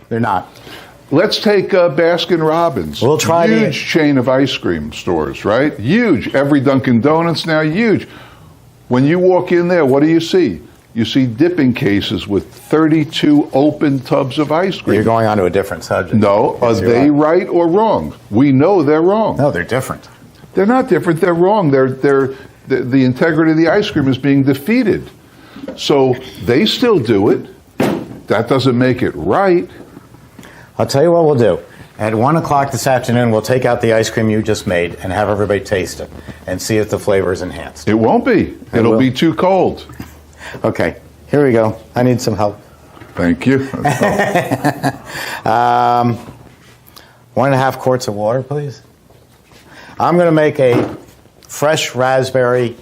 they're not. Let's take Baskin Robbins. We'll try huge chain of ice cream stores, right? Huge. Every Dunkin' Donuts now, huge. When you walk in there, what do you see? You see dipping cases with 32 open tubs of ice cream. You're going on to a different subject. No, are they right or wrong? We know they're wrong. No, they're different. They're not different. They're wrong. The integrity of the ice cream is being defeated. So they still do it. That doesn't make it right. I'll tell you what we'll do. At 1 o'clock this afternoon, we'll take out the ice cream you just made and have everybody taste it and see if the flavor is enhanced. It won't be. It'll be too cold. Okay, here we go. I need some help. Thank you. 1.5 quarts of water, please. I'm going to make a fresh raspberry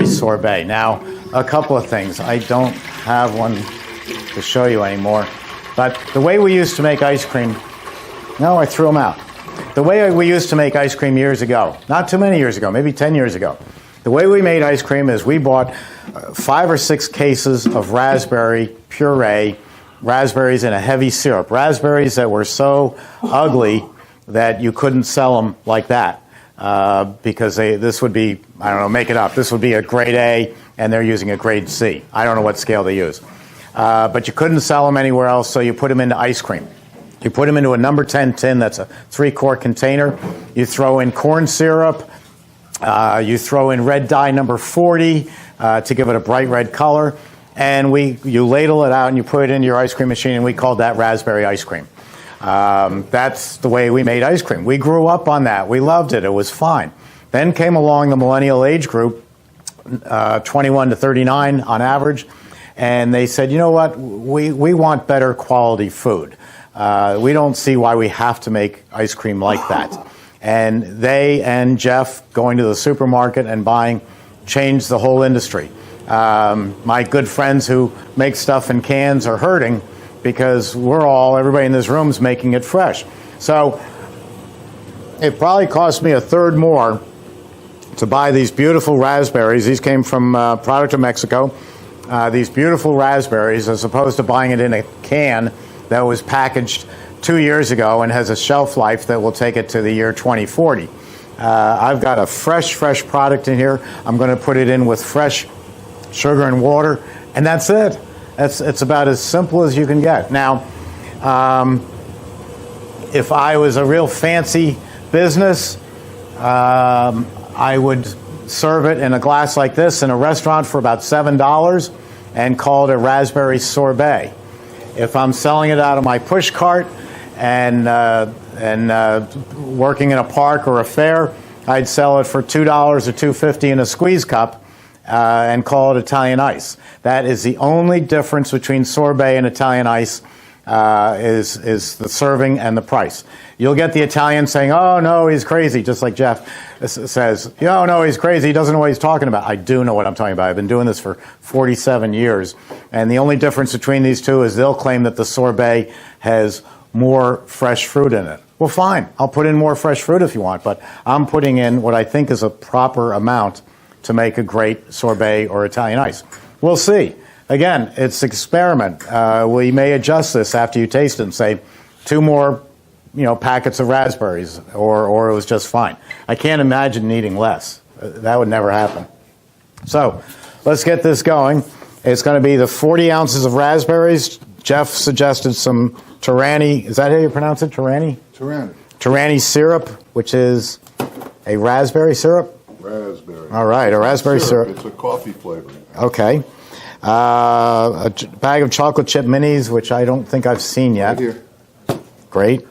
sorbet. Now, a couple of things. I don't have one to show you anymore. But the way we used to make ice cream, no, I threw them out. The way we used to make ice cream years ago, not too many years ago, maybe 10 years ago, the way we made ice cream is we bought 5 or 6 cases of raspberry puree, raspberries in a heavy syrup, raspberries that were so ugly that you couldn't sell them like that because this would be, I don't know, make it up, this would be a grade A and they're using a grade C. I don't know what scale they use. But you couldn't sell them anywhere else, so you put them into ice cream. You put them into a number 10 tin, that's a 3-quart container. You throw in corn syrup. You throw in red dye number 40 to give it a bright red color. And you ladle it out and you put it into your ice cream machine, and we called that raspberry ice cream. That's the way we made ice cream. We grew up on that. We loved it. It was fine. Then came along the millennial age group, 21 to 39 on average, and they said, you know what, we want better quality food. We don't see why we have to make ice cream like that. And they and Jeff going to the supermarket and buying changed the whole industry. My good friends who make stuff in cans are hurting because everybody in this room is making it fresh. So it probably cost me a third more to buy these beautiful raspberries. These came from product of Mexico. These beautiful raspberries, as opposed to buying it in a can that was packaged 2 years ago and has a shelf life that will take it to the year 2040. I've got a fresh product in here. I'm going to put it in with fresh sugar and water, and that's it. It's about as simple as you can get. Now, if I was a real fancy business, I would serve it in a glass like this in a restaurant for about $7 and call it a raspberry sorbet. If I'm selling it out of my push cart and working in a park or a fair, I'd sell it for $2 or $2.50 in a squeeze cup and call it Italian ice. That is the only difference between sorbet and Italian ice is the serving and the price. You'll get the Italian saying, oh, no, he's crazy, just like Jeff says, oh, no, he's crazy, he doesn't know what he's talking about. I do know what I'm talking about. I've been doing this for 47 years, and the only difference between these two is they'll claim that the sorbet has more fresh fruit in it. Well, fine, I'll put in more fresh fruit if you want, but I'm putting in what I think is a proper amount to make a great sorbet or Italian ice. We'll see. Again, it's experiment. We may adjust this after you taste it and say 2 more packets of raspberries, or it was just fine. I can't imagine needing less. That would never happen. So let's get this going. It's going to be the 40 ounces of raspberries. Jeff suggested some Torani. Is that how you pronounce it? Torani? Torani. Torani syrup, which is a raspberry syrup? Raspberry. All right, a raspberry syrup. It's a coffee flavor. Okay. A bag of chocolate chip minis, which I don't think I've seen yet. Right here. Great.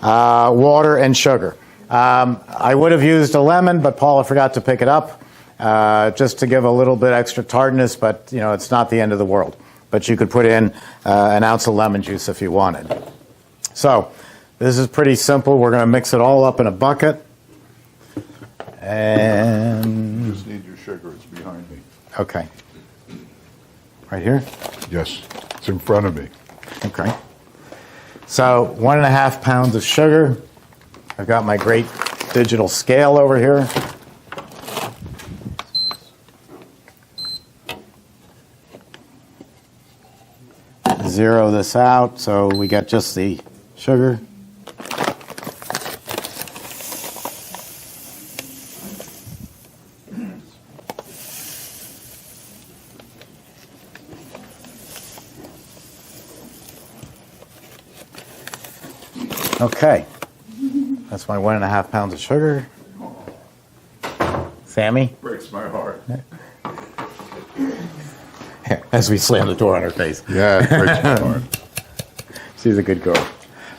Water and sugar. I would have used a lemon, but Paula forgot to pick it up just to give a little bit extra tartness, but it's not the end of the world. But you could put in an ounce of lemon juice if you wanted. So this is pretty simple. We're going to mix it all up in a bucket. And You just need your sugar. It's behind me. Okay. Right here? Yes, it's in front of me. Okay. So 1.5 pounds of sugar. I've got my great digital scale over here. zero this out so we get just the sugar. Okay, that's my 1.5 pounds of sugar. Sammy? Breaks my heart. As we slam the door on her face. Yeah, it breaks my heart. She's a good girl.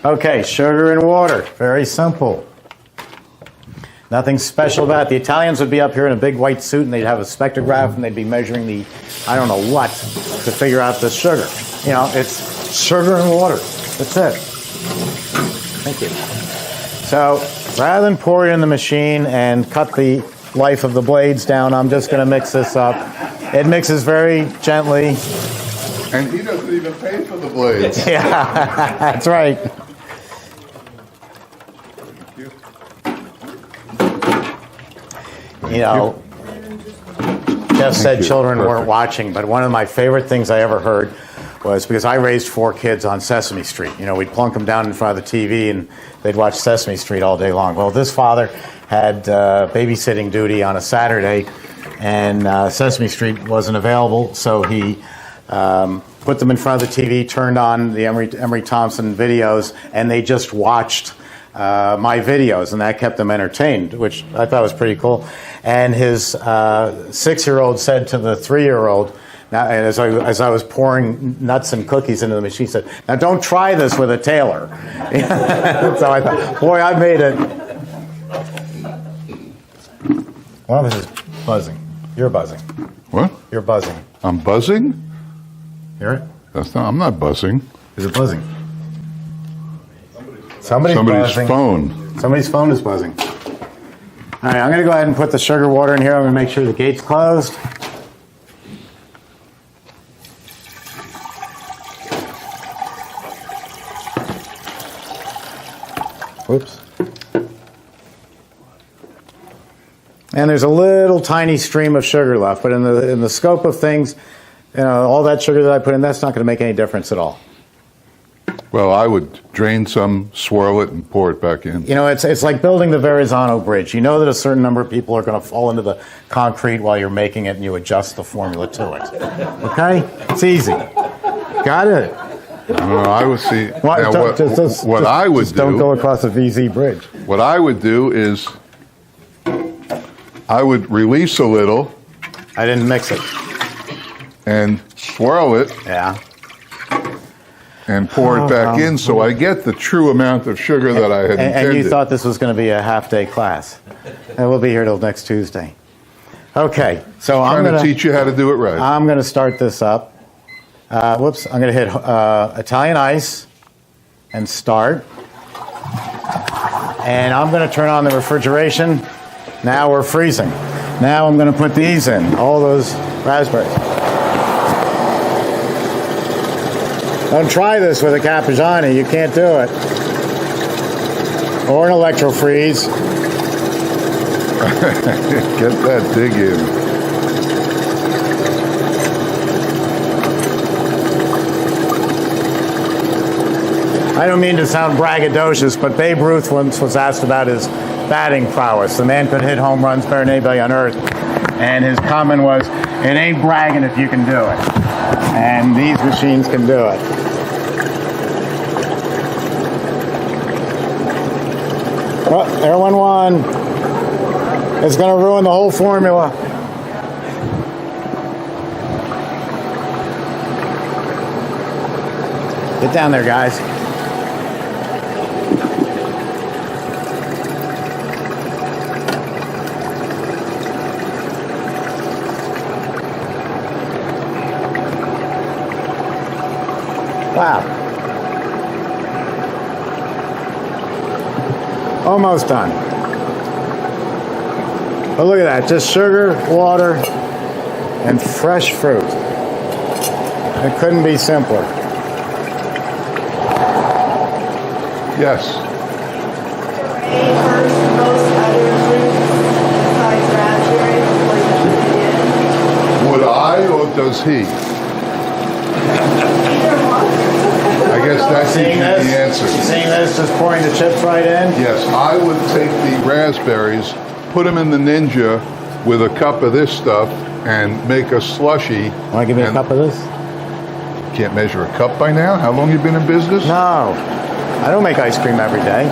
Okay, sugar and water. Very simple. Nothing special about it. The Italians would be up here in a big white suit and they'd have a spectrograph and they'd be measuring the, I don't know what, to figure out the sugar. You know, it's sugar and water. That's it. Thank you. So rather than pour it in the machine and cut the life of the blades down, I'm just going to mix this up. It mixes very gently. And he doesn't even pay for the blades. Yeah, that's right. You know, Jeff said children weren't watching, but one of my favorite things I ever heard was because I raised 4 kids on Sesame Street. You know, we'd plunk them down in front of the TV and they'd watch Sesame Street all day long. Well, this father had babysitting duty on a Saturday and Sesame Street wasn't available, so he put them in front of the TV, turned on the Emery Thompson videos, and they just watched my videos, and that kept them entertained, which I thought was pretty cool. And his 6-year-old said to the 3-year-old, now, as I was pouring nuts and cookies into the machine, he said, "Now don't try this with a tailor." So I thought, boy, I made it. Well, this is buzzing. You're buzzing. What? You're buzzing. I'm buzzing? Hear it? I'm not buzzing. Is it buzzing? Somebody's buzzing. Phone. Somebody's phone is buzzing. All right, I'm going to go ahead and put the sugar water in here. I'm going to make sure the gate's closed. Whoops. And there's a little tiny stream of sugar left, but in the scope of things, you know, all that sugar that I put in, that's not going to make any difference at all. Well, I would drain some, swirl it, and pour it back in. You know, it's like building the Verrazano Bridge. You know that a certain number of people are going to fall into the concrete while you're making it, and you adjust the formula to it. Okay? It's easy. Got it? I would see. What I would do. Don't go across the VZ bridge. What I would do is I would release a little. I didn't mix it. And swirl it. Yeah. And pour it back in so I get the true amount of sugar that I had intended. And you thought this was going to be a half-day class. And we'll be here till next Tuesday. Okay, so I'm going to teach you how to do it right. I'm going to start this up. Whoops, I'm going to hit Italian ice and start. And I'm going to turn on the refrigeration. Now we're freezing. Now I'm going to put these in, all those raspberries. Don't try this with a Cappuccini. You can't do it. Or an electro-freeze. Get that dig in. I don't mean to sound braggadocious, but Babe Ruth once was asked about his batting prowess. The man could hit home runs better than anybody on earth. And his comment was, "It ain't bragging if you can do it." And these machines can do it. Oh, there went one. It's going to ruin the whole formula. Get down there, guys. Wow. Almost done. But look at that, just sugar, water, and fresh fruit. It couldn't be simpler. Yes. First, most other fruits besides raspberry before you put it in. Would I or does he? Either one. That gives you the answer. Seeing this, just pouring the chips right in? Yes, I would take the raspberries, put them in the Ninja with a cup of this stuff, and make a slushy. Want to give me a cup of this? Can't measure a cup by now? How long you been in business? No, I don't make ice cream every day.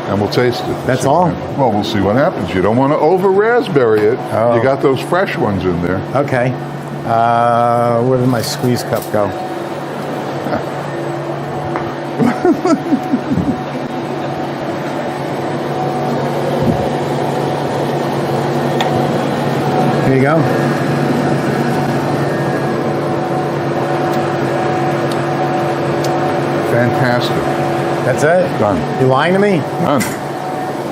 And we'll taste it. That's all? Well, we'll see what happens. You don't want to over raspberry it. Oh. You got those fresh ones in there. Okay. Where did my squeeze cup go? Here you go. Fantastic. That's it? Done. You lying to me? Done.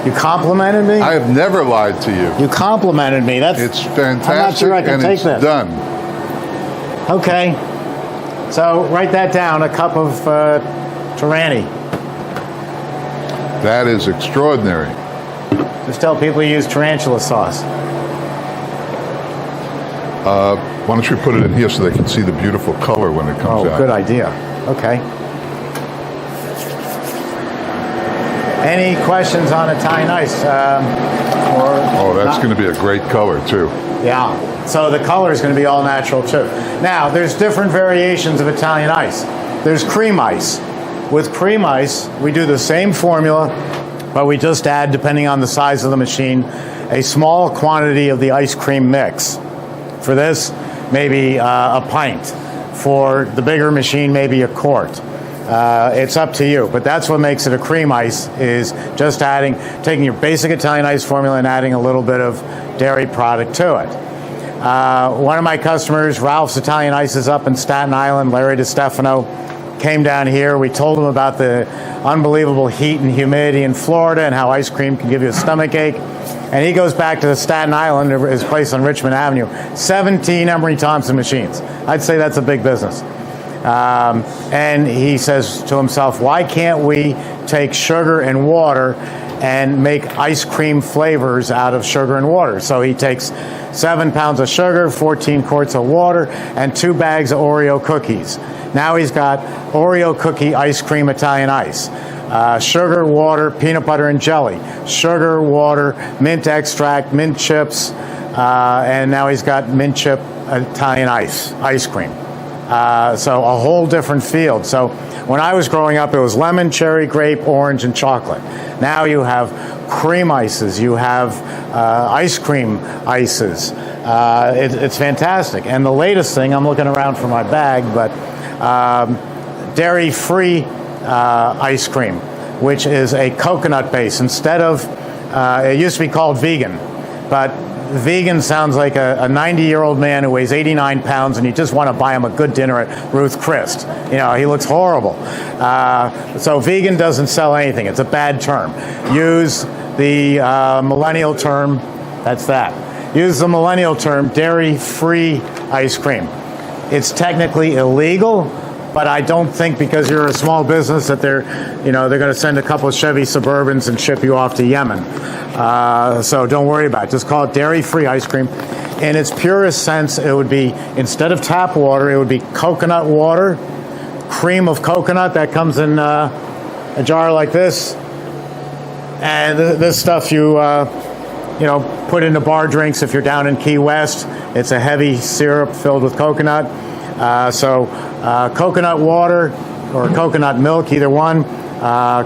You complimented me? I have never lied to you. You complimented me. It's fantastic. I'm not sure I can and take it's this. done. Okay. So write that down, a cup of Torani. That is extraordinary. Just tell people you use tarantula sauce. Why don't you put it in here so they can see the beautiful color when it comes out? Oh, good idea. Okay. Any questions on Italian ice? That's going to be a great color too. Yeah. So the color is going to be all natural too. Now, there's different variations of Italian ice. There's cream ice. With cream ice, we do the same formula, but we just add, depending on the size of the machine, a small quantity of the ice cream mix. For this, maybe a pint. For the bigger machine, maybe a quart. It's up to you, but that's what makes it a cream ice, is just taking your basic Italian ice formula and adding a little bit of dairy product to it. One of my customers, Ralph's Italian Ice, is up in Staten Island, Larry DiStefano, came down here. We told him about the unbelievable heat and humidity in Florida and how ice cream can give you a stomach ache. And he goes back to Staten Island, his place on Richmond Avenue, 17 Emery Thompson machines. I'd say that's a big business. And he says to himself, why can't we take sugar and water and make ice cream flavors out of sugar and water? So he takes 7 pounds of sugar, 14 quarts of water, and 2 bags of Oreo cookies. Now he's got Oreo cookie ice cream Italian ice. Sugar, water, peanut butter, and jelly. Sugar, water, mint extract, mint chips, and now he's got mint chip Italian ice cream. So a whole different field. So when I was growing up, it was lemon, cherry, grape, orange, and chocolate. Now you have cream ices. You have ice cream ices. It's fantastic. And the latest thing, I'm looking around for my bag, but dairy-free ice cream, which is a coconut base. Instead of, it used to be called vegan, but vegan sounds like a 90-year-old man who weighs 89 pounds and you just want to buy him a good dinner at Ruth Chris. You know, he looks horrible. So vegan doesn't sell anything. It's a bad term. Use the millennial term, that's that. Use the millennial term, dairy-free ice cream. It's technically illegal, but I don't think because you're a small business that they're going to send a couple of Chevy Suburbans and ship you off to Yemen. So don't worry about it. Just call it dairy-free ice cream. In its purest sense, it would be, instead of tap water, it would be coconut water, cream of coconut that comes in a jar like this, and this stuff you put into bar drinks if you're down in Key West. It's a heavy syrup filled with coconut. So coconut water or coconut milk, either one,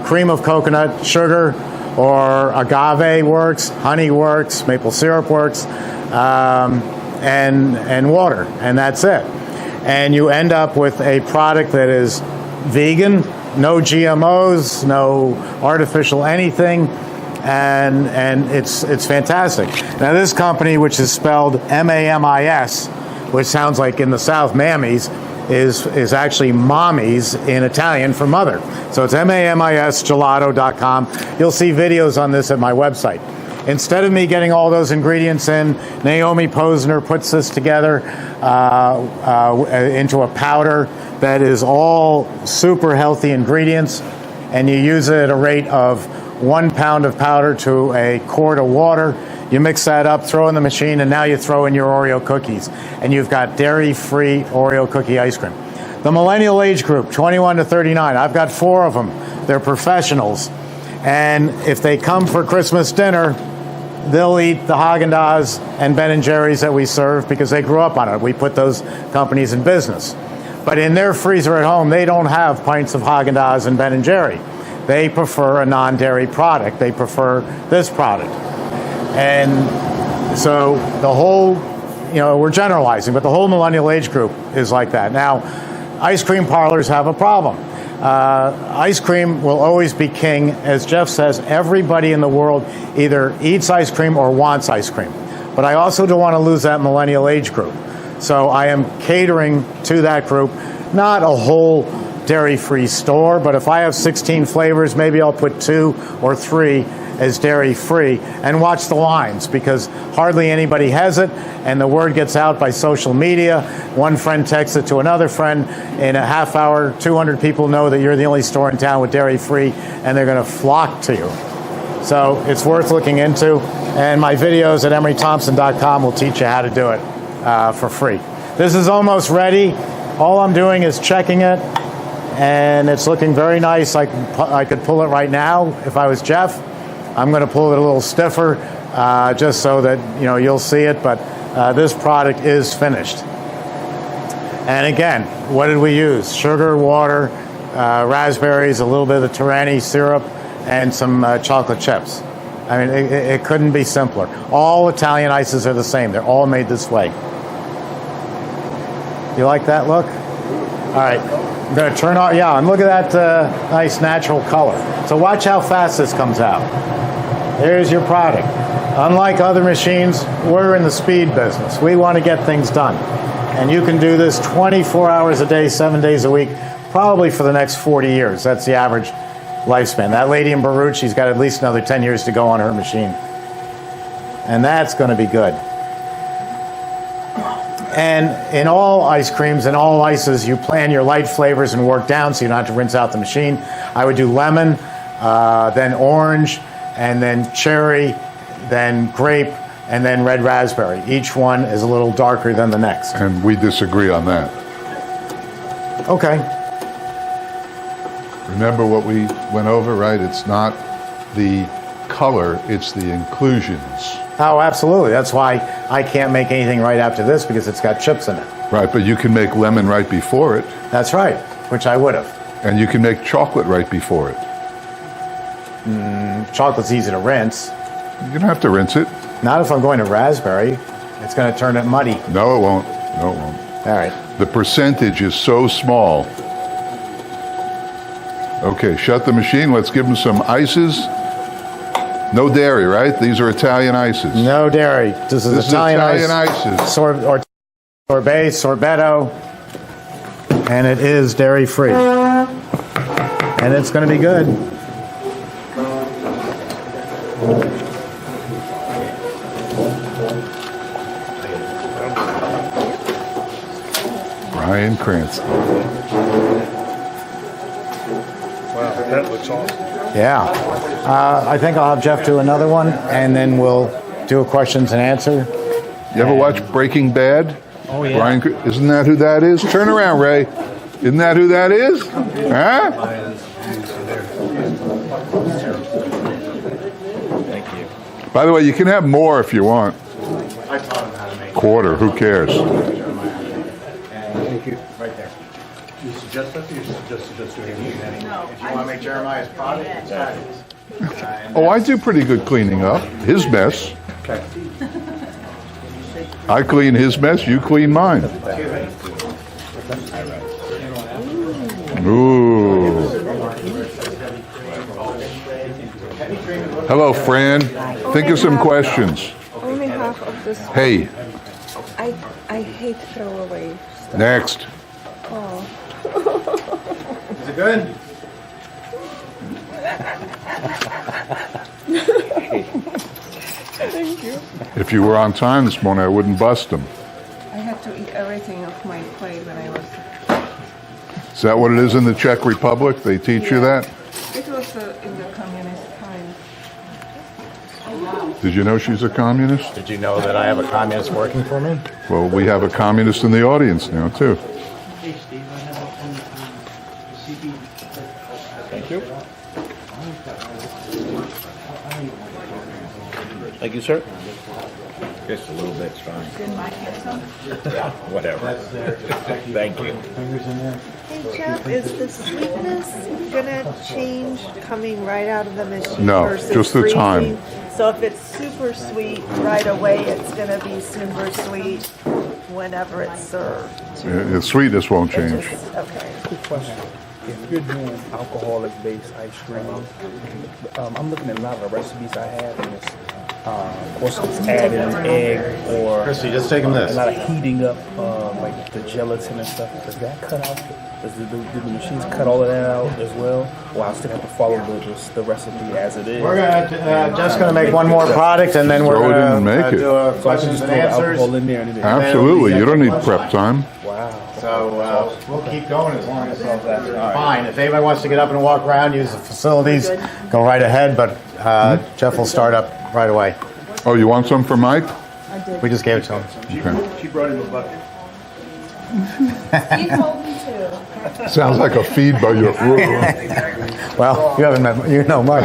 cream of coconut, sugar, or agave works, honey works, maple syrup works, and water, and that's it. And you end up with a product that is vegan, no GMOs, no artificial anything, and it's fantastic. Now this company, which is spelled M-A-M-I-S, which sounds like in the South, mammies, is actually mommies in Italian for mother. So it's MAMISgelato.com. You'll see videos on this at my website. Instead of me getting all those ingredients in, Naomi Posner puts this together into a powder that is all super healthy ingredients, and you use it at a rate of 1 pound of powder to a quart of water. You mix that up, throw in the machine, and now you throw in your Oreo cookies. And you've got dairy-free Oreo cookie ice cream. The millennial age group, 21 to 39, I've got 4 of them. They're professionals. And if they come for Christmas dinner, they'll eat the Haagen-Dazs and Ben & Jerry's that we serve because they grew up on it. We put those companies in business. But in their freezer at home, they don't have pints of Haagen-Dazs and Ben & Jerry. They prefer a non-dairy product. They prefer this product. And so the whole, we're generalizing, but the whole millennial age group is like that. Now, ice cream parlors have a problem. Ice cream will always be king. As Jeff says, everybody in the world either eats ice cream or wants ice cream. But I also don't want to lose that millennial age group. So I am catering to that group, not a whole dairy-free store, but if I have 16 flavors, maybe I'll put 2 or 3 as dairy-free and watch the lines because hardly anybody has it, and the word gets out by social media. One friend texts it to another friend. In a half hour, 200 people know that you're the only store in town with dairy-free, and they're going to flock to you. So it's worth looking into, and my videos at emerythompson.com will teach you how to do it for free. This is almost ready. All I'm doing is checking it, and it's looking very nice. I could pull it right now if I was Jeff. I'm going to pull it a little stiffer just so that you'll see it, but this product is finished. And again, what did we use? Sugar, water, raspberries, a little bit of the Torani syrup, and some chocolate chips. I mean, it couldn't be simpler. All Italian ices are the same. They're all made this way. You like that look? All right. I'm going to turn on, and look at that nice natural color. So watch how fast this comes out. There's your product. Unlike other machines, we're in the speed business. We want to get things done. And you can do this 24 hours a day, 7 days a week, probably for the next 40 years. That's the average lifespan. That lady in Baruch, she's got at least another 10 years to go on her machine. And that's going to be good. And in all ice creams and all ices, you plan your light flavors and work down so you don't have to rinse out the machine. I would do lemon, then orange, and then cherry, then grape, and then red raspberry. Each one is a little darker than the next. And we disagree on that. Okay. Remember what we went over, right? It's not the color, it's the inclusions. Oh, absolutely. That's why I can't make anything right after this because it's got chips in it. Right, but you can make lemon right before it. That's right, which I would have. And you can make chocolate right before it. Chocolate's easy to rinse. You don't have to rinse it. Not if I'm going to raspberry. It's going to turn it muddy. No, it won't. No, it won't. All right. The percentage is so small. Okay, shut the machine. Let's give them some ices. No dairy, right? These are Italian ices. No dairy. This is Italian ices. Sorbet, sorbetto, and it is dairy-free. And it's going to be good. Brian Cranston. Wow, that looks awesome. Yeah. I think I'll have Jeff do another one, and then we'll do a questions and answer. You ever watch Breaking Bad? Oh, yeah. Brian, isn't that who that is? Turn around, Ray. Isn't that who that is? Huh? Thank you. By the way, you can have more if you want. I taught him how to make Quarter, who cares? Thank you. Right there. You suggest that, or you suggest doing it? No. If you want to make Jeremiah's product, it's fabulous. Oh, I do pretty good cleaning up. His mess. Okay. I clean his mess, you clean mine. Ooh. Hello, Fran. Think of some questions. Only half of this. Hey, I hate throwaway stuff. next. Oh. Is it good? Thank you. If you were on time this morning, I wouldn't bust them. I had to eat everything off my plate when I was. Is that what it is in the Czech Republic? They teach you that? It was in the communist times. Did you know she's a communist? Did you know that I have a communist working for me? Well, we have a communist in the audience now, too. Thank you. Thank you, sir. Just a little bit strong. Good mic handsome. Whatever. Thank you. Hey Jeff, is the sweetness gonna change coming right out of the machine? No, versus just the freezing? time. So if it's super sweet right away, it's gonna be super sweet whenever it's served. The sweetness won't It change. just- okay. Quick question. If you're doing alcoholic-based ice cream, I'm looking at a lot of the recipes I have, and it's, of course, it's adding an egg or Christy, just take him a this. lot of heating up, like the gelatin and stuff. Does that cut out? Does the machines cut all of that out as well? Or I still have to follow the recipe as it is? We're gonna just gonna make one more product, and then we're Throw it in gonna and make it. do a So I can questions just and throw the answers. alcohol in there and it Absolutely. You don't need prep time. Wow. So we'll keep going as long as that's fine. If anybody wants to get up and walk around, use the facilities, go right ahead. But Jeff will start up right away. Oh, you want some for Mike? We just gave it to him. Okay. She brought him a bucket. He told me to. Sounds like a feed by your. Well, you haven't met, you know Mike.